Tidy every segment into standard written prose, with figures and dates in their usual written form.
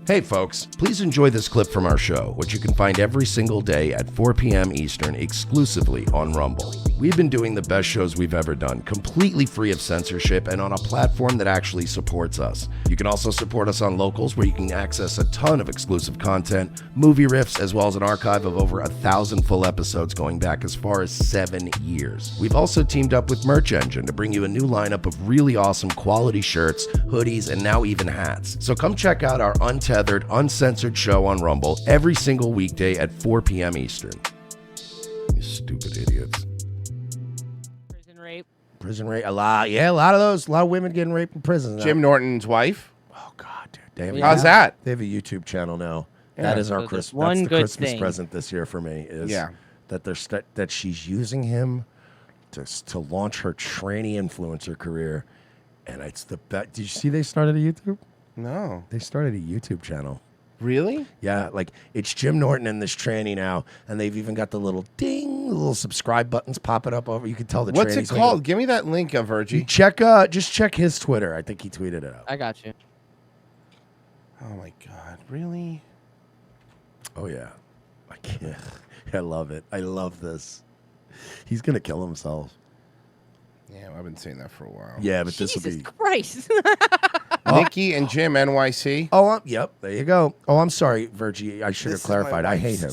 Hey folks, please enjoy this clip from our show, which you can find every single day at 4 p.m. Eastern exclusively on Rumble. We've been doing the best shows we've ever done, completely free of censorship and on a platform that actually supports us. You can also support us on Locals, where you can access a ton of exclusive content, movie riffs, as well as an archive of over 1,000 full episodes going back as far as 7 years. We've also teamed up with Merch Engine to bring you a new lineup of really awesome quality shirts, hoodies, and now even hats. So come check out our untethered, uncensored show on Rumble every single weekday at 4 p.m. Eastern. You stupid idiots. Prison rape, a lot of women getting raped in prison now. Jim Norton's wife. Oh God, dude. How's that? They have a YouTube channel now. Yeah. That is our So Christmas. one That's the good Christmas thing. present this year for me. Is Yeah. that that she's using him to launch her tranny influencer career, and it's the best. Did you see they started a YouTube? No. They started a YouTube channel. Really? Yeah, like it's Jim Norton and this tranny now, and they've even got the little ding, the little subscribe buttons popping up over. You can tell the What's it tranny's called? Give me that link, Virgie. Just check his Twitter. I think he tweeted it out. I got you. Oh my God! Really? Oh yeah, I can't. I love it. I love this. He's gonna kill himself. Yeah, I've been saying that for a while. Yeah, but this will Jesus be. Christ. Nikki and Jim NYC. Oh, yep. There you go. Oh, I'm sorry, Virgie. I should have clarified. I hate him.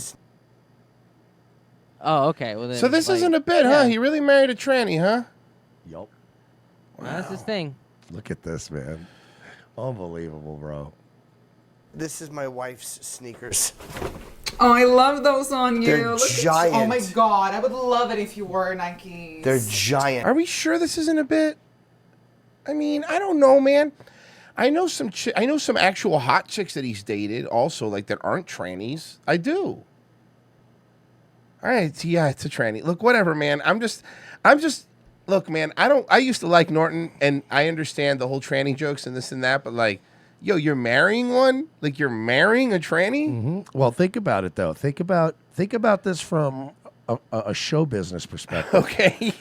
Oh, okay. Well, then, So this like, isn't a bit, huh? yeah. He really married a tranny, huh? Yup. That's his thing. Look at this, man. Unbelievable, bro. This is my wife's sneakers. Oh, I love those on you. They're Look at you. giant. Oh my God, I would love it if you wore Nikes. They're giant. Are we sure this isn't a bit? I mean, I don't know, man. I know some actual hot chicks that he's dated also, like that aren't trannies. I do. All right, yeah, it's a tranny. Look, whatever, man. I'm just look, man, I used to like Norton, and I understand the whole tranny jokes and this and that, but like, yo, you're marrying one? Like you're marrying a tranny? Mm-hmm. Well, think about it though. Think about this from a show business perspective. Okay.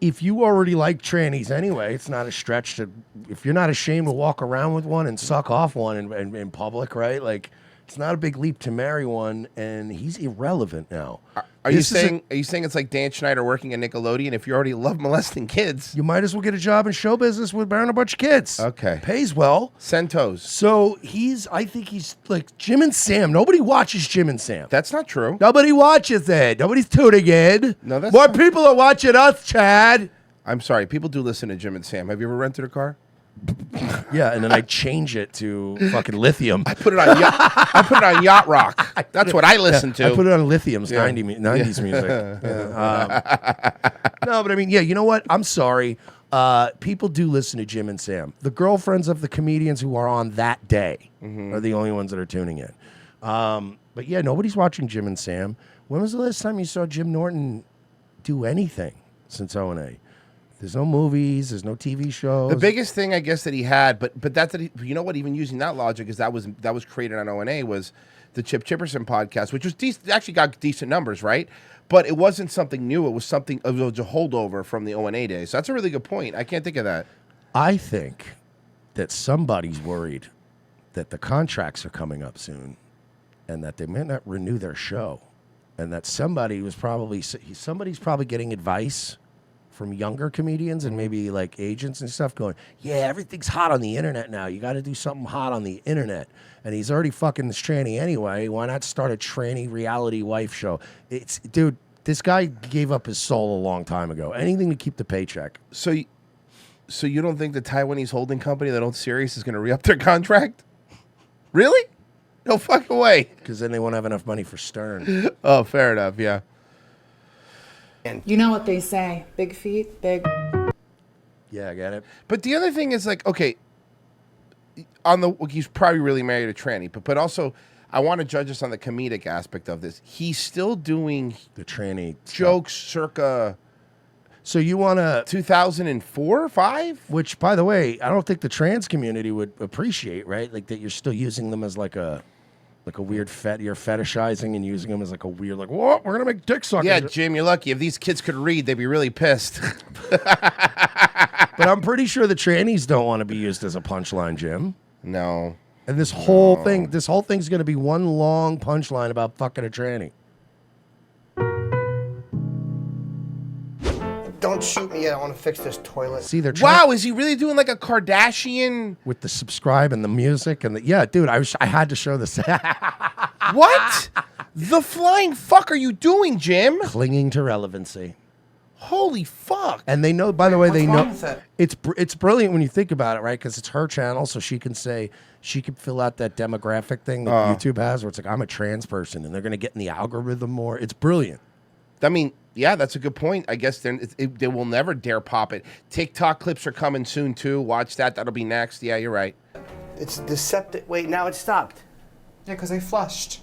If you already like trannies anyway, it's not a stretch to. If you're not ashamed to walk around with one and suck off one in public, right? Like, it's not a big leap to marry one, and he's irrelevant now. Are you saying it's like Dan Schneider working at Nickelodeon? If you already love molesting kids, You might as well get a job in show business with bearing a bunch of kids. Okay. Pays well. Centos. So I think he's like Jim and Sam. Nobody watches Jim and Sam. That's not true. Nobody watches it. Nobody's tuning in. No, that's More not- people are watching us, Chad. I'm sorry. People do listen to Jim and Sam. Have you ever rented a car? Yeah, and then I change it to fucking lithium. I put it on Yacht Rock. That's what I listen to. I put it on Lithium's Yeah. 90s music. Yeah. No, but I mean, yeah, you know what? I'm sorry. People do listen to Jim and Sam. The girlfriends of the comedians who are on that day are the only ones that are tuning in. But yeah, nobody's watching Jim and Sam. When was the last time you saw Jim Norton do anything since O&A? There's no movies. There's no TV shows. The biggest thing I guess that he had, but that's that. You know what? Even using that logic, is that was created on O&A, was the Chip Chipperson podcast, which was actually got decent numbers, right? But it wasn't something new. It was something. It was a holdover from the O&A days. So that's a really good point. I can't think of that. I think that somebody's worried that the contracts are coming up soon, and that they may not renew their show, and that somebody's probably getting advice from younger comedians and maybe like agents and stuff going, yeah, everything's hot on the internet now. You got to do something hot on the internet. And he's already fucking this tranny anyway. Why not start a tranny reality wife show? Dude, this guy gave up his soul a long time ago. Anything to keep the paycheck. So you don't think the Taiwanese holding company that owns Sirius is going to re-up their contract? Really? No fucking way. Because then they won't have enough money for Stern. Oh, fair enough. Yeah. You know what they say, big feet, big. Yeah, I get it. But the other thing is like, okay, he's probably really married a tranny, but also I want to judge us on the comedic aspect of this. He's still doing the tranny jokes circa. So you want to 2004, 5? Which, by the way, I don't think the trans community would appreciate, right? Like that you're still using them as like a weird you're fetishizing and using them as like a weird, like, what? We're gonna make dick suckers. Yeah, Jim, you're lucky. If these kids could read, they'd be really pissed. But I'm pretty sure the trannies don't want to be used as a punchline, Jim. No. And this whole thing's gonna be one long punchline about fucking a tranny. Don't shoot me yet. I want to fix this toilet. See, they're trying Wow, is he really doing like a Kardashian? with the subscribe and the music and the dude. I had to show this. What? The flying fuck are you doing, Jim? Clinging to relevancy. Holy fuck! And they know. By the way, What's they wrong know with it? it's brilliant when you think about it, right? Because it's her channel, so she can fill out that demographic thing that YouTube has, where it's like I'm a trans person, and they're gonna get in the algorithm more. It's brilliant. I mean, yeah, that's a good point. I guess they will never dare pop it. TikTok clips are coming soon too. Watch that. That'll be next. Yeah, you're right. It's deceptive. Wait, now it stopped. Yeah, because I flushed.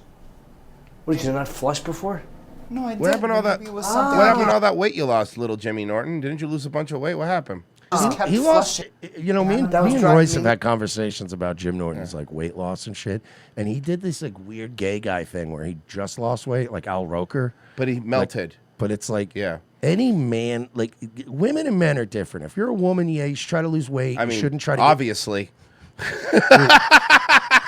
What, did you not flush before? No, I didn't. What happened to all that? Maybe it was something What happened to all that weight you lost, little Jimmy Norton? Didn't you lose a bunch of weight? What happened? Just kept He lost. flushing. You know, me and That was Royce driving have me- had conversations about Jim Norton's like weight loss and shit, and he did this like weird gay guy thing where he just lost weight, like Al Roker. But he melted. But it's like, Yeah. any man, like women and men are different. If you're a woman, yeah, you should try to lose weight. I mean, you shouldn't try to. obviously.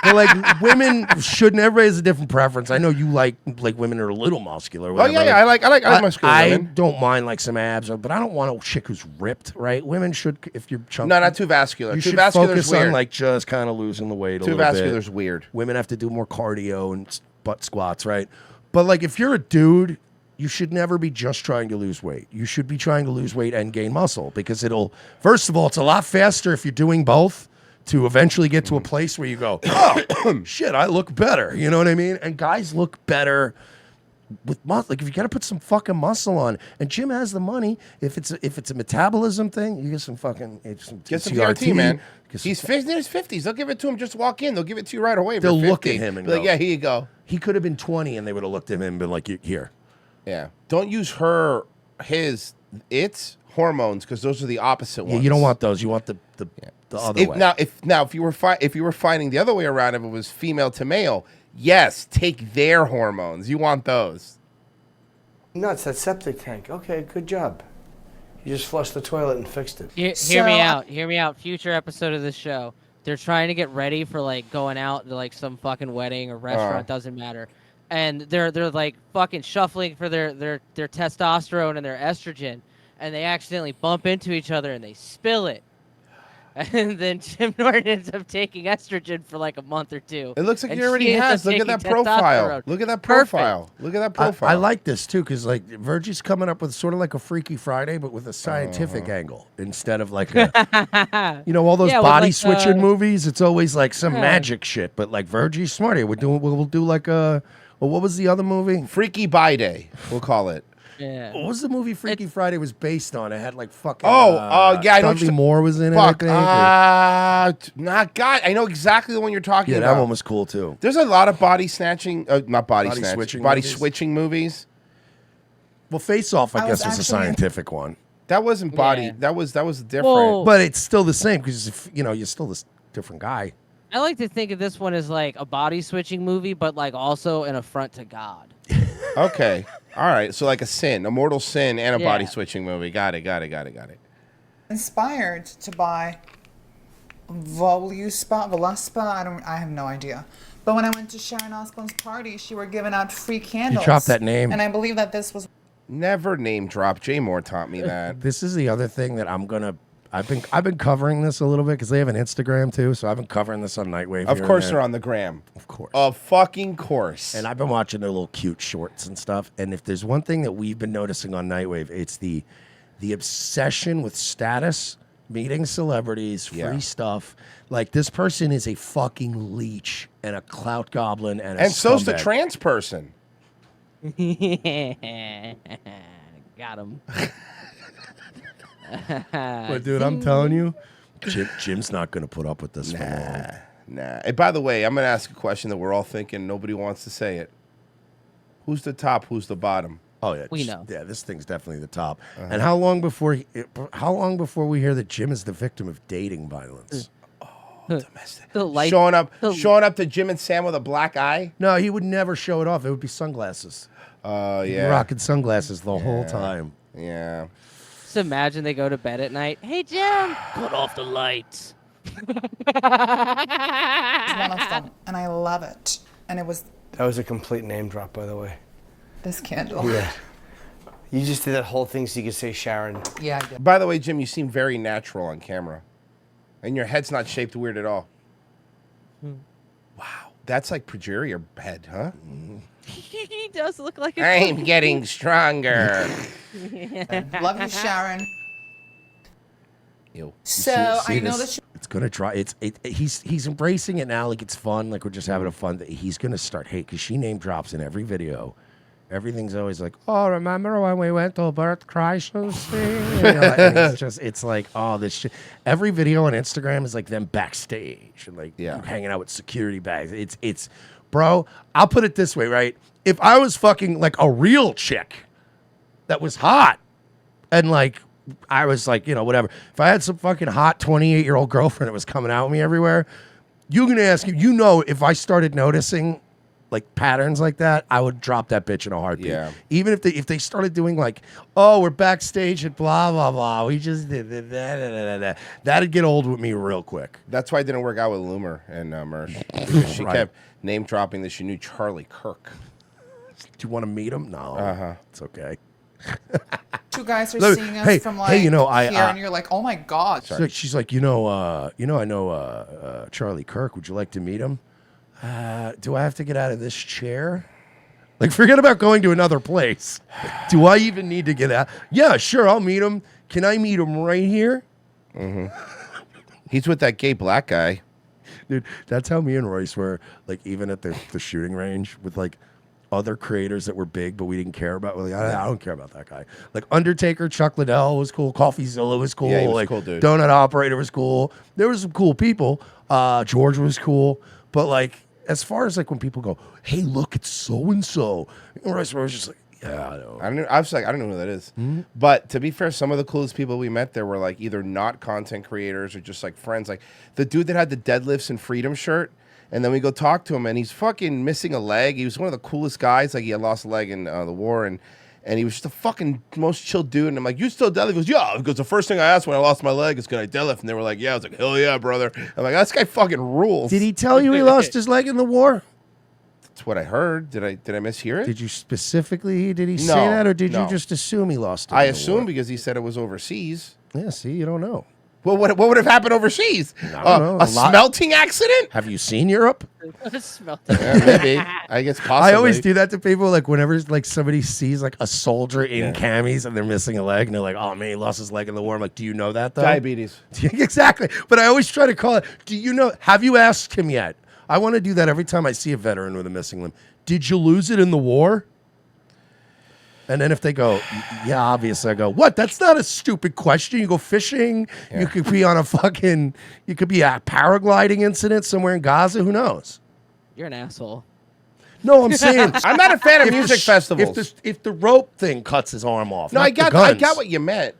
But like women shouldn't. Everybody has a different preference. I know you like women that are a little muscular. Oh Whatever. yeah, yeah. I like muscular I women. don't mind like some abs, but I don't want a chick who's ripped. Right? Women should, if you're chunky, No, not too vascular. you Too should vascular is focus weird. on like just kind of losing the weight. Too a little vascular bit. is weird. Women have to do more cardio and butt squats, right? But like if you're a dude, you should never be just trying to lose weight. You should be trying to lose weight and gain muscle because it'll. First of all, it's a lot faster if you're doing both. To eventually get to a place where you go, oh, shit, I look better. You know what I mean? And guys look better with muscle. Like if you got to put some fucking muscle on, and Jim has the money. If it's a metabolism thing, you get some fucking Get some TRT, TRT, man. get some- He's in his 50s. They'll give it to him. Just walk in. They'll give it to you right away. They'll for look 50. at him and Be like, go, yeah, here you go. He could have been 20, and they would have looked at him and been like, here. Yeah. Don't use its hormones because those are the opposite Yeah, ones. you don't want those. You want the other way. If you were finding the other way around, if it was female to male, yes, take their hormones. You want those. No, it's that septic tank. Okay, good job. You just flushed the toilet and fixed it. Hear me out. Hear me out. Future episode of this show. They're trying to get ready for like going out to like some fucking wedding or restaurant. Doesn't matter. And they're like fucking shuffling for their testosterone and their estrogen, and they accidentally bump into each other and they spill it. And then Jim Norton ends up taking estrogen for like a month or two. It looks like and he already she ends has. up Look at that taking profile. testosterone. Look at that Perfect. profile. Look at that profile. I like this too because like Virgie's coming up with sort of like a Freaky Friday, but with a scientific angle instead of like a, all those Yeah, with, body like, switching movies. It's always like some magic shit. But like Virgie's smarter. We'll do like a. Well, what was the other movie? Freaky Bi Day, we'll call it. Yeah. What was the movie Freaky Friday was based on? It had like fucking. Yeah, I know. Dudley Moore was in Fuck. it. I think, Not God. I know exactly the one you're talking yeah, about. that one was cool too. There's a lot of body snatching, not body, Body snatching, switching body movies? switching movies. Well, Face Off, I I guess, was was a actually- scientific one, That wasn't body. Yeah. That was different. Whoa. but it's still the same because you're still this different guy. I like to think of this one as like a body switching movie, but like also an affront to God. Okay. All right. So like a mortal sin, and a body Yeah. switching movie. Got it. Inspired to buy Voluspa. I have no idea. But when I went to Sharon Osbourne's party, she were giving out free candles. dropped that name. And I believe that this was Never name drop. Jay Moore taught me that. This is the other thing that I've been covering this a little bit because they have an Instagram too, so I've been covering this on Nightwave. Of here course and they're there. on the gram. Of course. Of fucking course. And I've been watching their little cute shorts and stuff. And if there's one thing that we've been noticing on Nightwave, it's the obsession with status, meeting celebrities, free stuff. Like this person is a fucking leech and a clout goblin and a and so's the scumbag. trans person. Got him. But dude, I'm telling you, Jim's not going to put up with this for long. Nah. And by the way, I'm going to ask a question that we're all thinking. Nobody wants to say it. Who's the top? Who's the bottom? Oh yeah, We know. Yeah, this thing's definitely the top. And how long before we hear that Jim is the victim of dating violence? Domestic. The light- showing up the- to Jim and Sam with a black eye. No, he would never show it off. It would be sunglasses. Oh He'd be yeah. rocking sunglasses the whole time. Yeah. Just imagine they go to bed at night. Hey Jim, cut off the lights. one of them, and I love it. And it was That was a complete name drop, by the way. this candle. Yeah. You just did that whole thing so you could say Sharon. Yeah, I did. By the way, Jim, you seem very natural on camera. And your head's not shaped weird at all. Wow. That's like progeria head, huh? He does look like a I'm getting stronger. Love you, Sharon. Ew. So I know that It's gonna try. He's embracing it now. Like it's fun. Like we're just having a fun. He's gonna start hate because she name drops in every video. Everything's always like, oh, remember when we went to Bert Kreischer's thing? You know, and it's like, oh, this shit. Every video on Instagram is like them backstage and like hanging out with security bags. It's, bro. I'll put it this way, right? If I was fucking like a real chick that was hot and like I was like, you know, whatever. If I had some fucking hot 28-year-old girlfriend that was coming out with me everywhere, you're gonna ask, you know, if I started noticing like patterns like that, I would drop that bitch in a heartbeat. Yeah. Even if they started doing like, oh, we're backstage at blah blah blah, we just did that. That'd get old with me real quick. That's why it didn't work out with Loomer and Mersh. She kept name dropping that she knew Charlie Kirk. Do you want to meet him? No. It's okay. two guys are seeing us from like you know, here, and you're like, oh my god. She's like, I know Charlie Kirk. Would you like to meet him? Do I have to get out of this chair? Like, forget about going to another place. Do I even need to get out? Yeah, sure, I'll meet him. Can I meet him right here? Mm-hmm. He's with that gay black guy. Dude, that's how me and Royce were, like, even at the shooting range with, like, other creators that were big, but we didn't care about. Like, I don't care about that guy. Like, Undertaker, Chuck Liddell was cool. CoffeeZilla was cool. Yeah, he was like, cool, dude. Donut Operator was cool. There was some cool people. George was cool. But, like, as far as like when people go, hey, look, it's so and so, I was just like, yeah, I know. I was like, I don't know who that is. Mm-hmm. But to be fair, some of the coolest people we met there were like either not content creators or just like friends. Like the dude that had the Deadlifts and Freedom shirt, and then we go talk to him, and he's fucking missing a leg. He was one of the coolest guys. Like he had lost a leg in the war, and he was just the fucking most chill dude. And I'm like, you still deadlift? He goes, yeah. Because the first thing I asked when I lost my leg is, can I deadlift? And they were like, yeah. I was like, hell yeah, brother. I'm like, this guy fucking rules. Did he tell you he lost his leg in the war? That's what I heard. Did I mishear it? Did you specifically, did he say that, or did you just assume he lost it? I assumed because he said it was overseas. Yeah, see, you don't know. Well, what would have happened overseas? I don't know. A smelting accident? Have you seen Europe? Smelting. Yeah, maybe. I guess possibly. I always do that to people. Like whenever like somebody sees like a soldier in camis and they're missing a leg, and they're like, "Oh man, he lost his leg in the war." I'm like, "Do you know that though?" Diabetes. Exactly. But I always try to call it. Do you know? Have you asked him yet? I want to do that every time I see a veteran with a missing limb. Did you lose it in the war? And then if they go, yeah, obviously, I go, what? That's not a stupid question. You go fishing. Yeah. You could be on you could be a paragliding incident somewhere in Gaza. Who knows? You're an asshole. No, I'm saying I'm not a fan of music festivals. If the rope thing cuts his arm off. No, I got what you meant.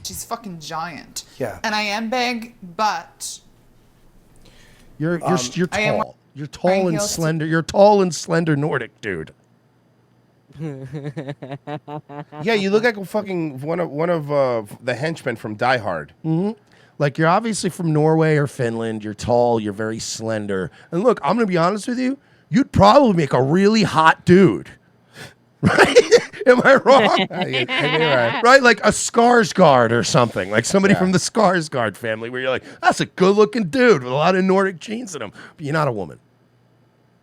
She's fucking giant. Yeah. And I am big, but you're tall. You're tall and slender. You're tall and slender Nordic dude. Yeah, you look like a fucking one of the henchmen from Die Hard. Mm-hmm. Like you're obviously from Norway or Finland. You're tall. You're very slender. And look, I'm gonna be honest with you. You'd probably make a really hot dude. Right? Am I wrong? Right, like a Skarsgård or something, like somebody from the Skarsgård family, where you're like, that's a good-looking dude with a lot of Nordic genes in him, but you're not a woman.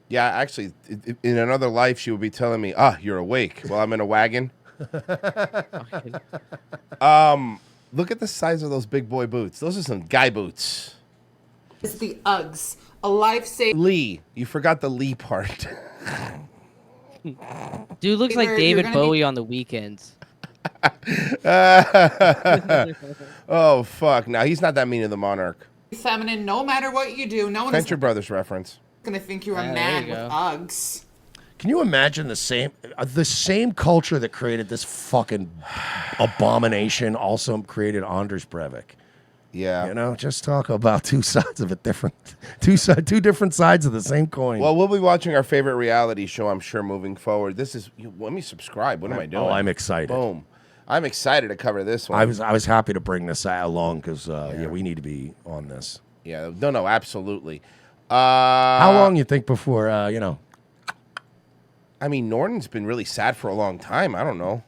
Yeah, actually, in another life, she would be telling me, you're awake while I'm in a wagon. Look at the size of those big boy boots. Those are some guy boots. It's the Uggs. A lifesaver. Lee. You forgot the Lee part. Dude looks like David Bowie on the weekends. Oh, fuck. Now, he's not that mean to the Monarch. Feminine, no matter what you do. No one Venture Brothers reference. Gonna think you're a man with Uggs. Can you imagine the same culture that created this fucking abomination also created Anders Breivik? Yeah. You know, just talk about two sides of a two different sides of the same coin. Well, we'll be watching our favorite reality show, I'm sure, moving forward. Let me subscribe. What am I doing? Oh, I'm excited. Boom. I'm excited to cover this one. I was happy to bring this along because we need to be on this. Yeah, no, absolutely. How long you think before I mean, Norton's been really sad for a long time. I don't know.